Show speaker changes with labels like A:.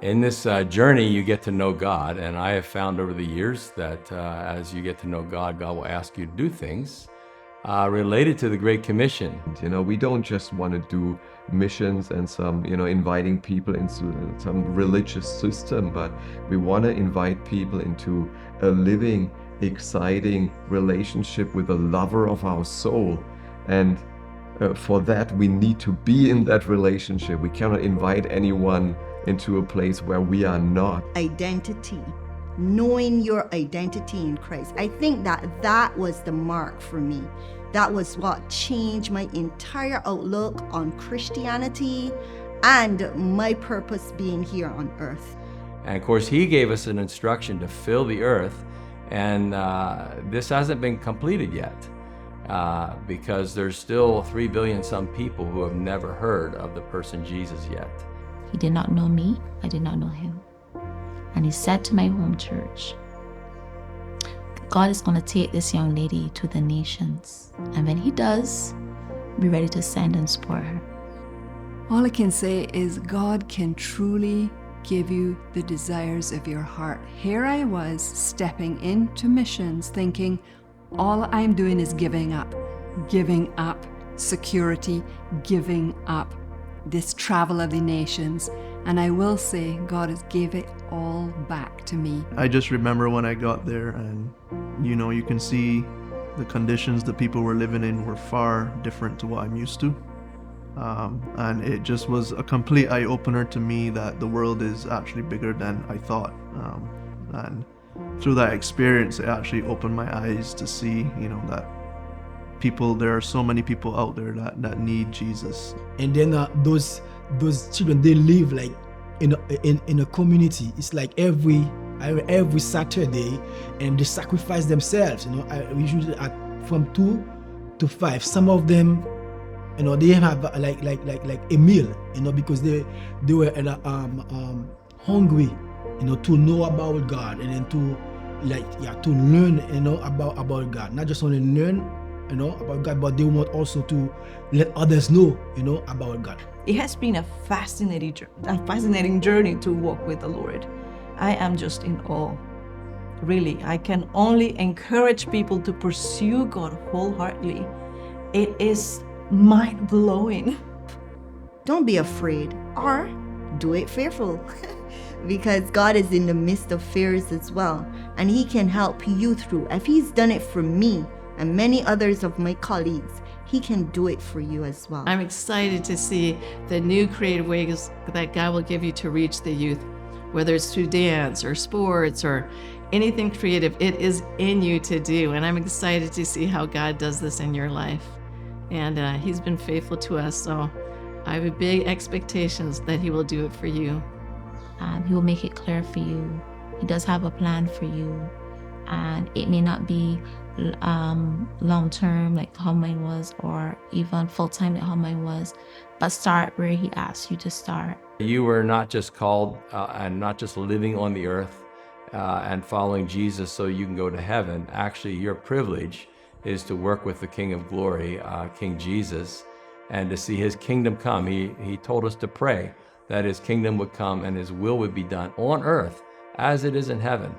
A: In this journey, you get to know God, and I have found over the years that as you get to know God, God will ask you to do things related to the Great Commission.
B: We don't just want to do missions and some, inviting people into some religious system, but we want to invite people into a living, exciting relationship with the lover of our soul. And for that, we need to be in that relationship. We cannot invite anyone into a place where we are not.
C: Identity, knowing your identity in Christ. I think that was the mark for me. That was what changed my entire outlook on Christianity and my purpose being here on earth.
A: And of course, he gave us an instruction to fill the earth, and this hasn't been completed yet because there's still 3 billion some people who have never heard of the person Jesus yet.
D: He did not know me, I did not know him. And he said to my home church, God is going to take this young lady to the nations. And when he does, be ready to send and support her.
E: All I can say is God can truly give you the desires of your heart. Here I was stepping into missions thinking all I'm doing is giving up security, giving up this travel of the nations. And I will say God has gave it all back to me.
F: I just remember when I got there, and you can see the conditions the people were living in were far different to what I'm used to. And it just was a complete eye-opener to me that the world is actually bigger than I thought. And through that experience, it actually opened my eyes to see, that there are so many people out there that need Jesus.
G: And then those children, they live like in a community. It's like every Saturday, and they sacrifice themselves. Usually from 2 to 5. Some of them, they have like a meal, because they were hungry, to know about God, and then to learn, about God. Not just only learn, about God, but they want also to let others know, about God.
H: It has been a fascinating journey to walk with the Lord. I am just in awe. Really, I can only encourage people to pursue God wholeheartedly. It is mind-blowing.
C: Don't be afraid, or do it fearful. Because God is in the midst of fears as well, and he can help you through. If he's done it for me and many others of my colleagues, he can do it for you as well.
I: I'm excited to see the new creative ways that God will give you to reach the youth, whether it's through dance or sports or anything creative. It is in you to do, and I'm excited to see how God does this in your life. And he's been faithful to us, so I have big expectations that he will do it for you.
D: He will make it clear for you. He does have a plan for you, and it may not be long-term like how mine was, or even full-time like how mine was, but start where he asks you to start.
A: You were not just called and not just living on the earth and following Jesus so you can go to heaven. Actually, your privilege is to work with the King of Glory, King Jesus, and to see his kingdom come. He told us to pray that his kingdom would come and his will would be done on earth as it is in heaven.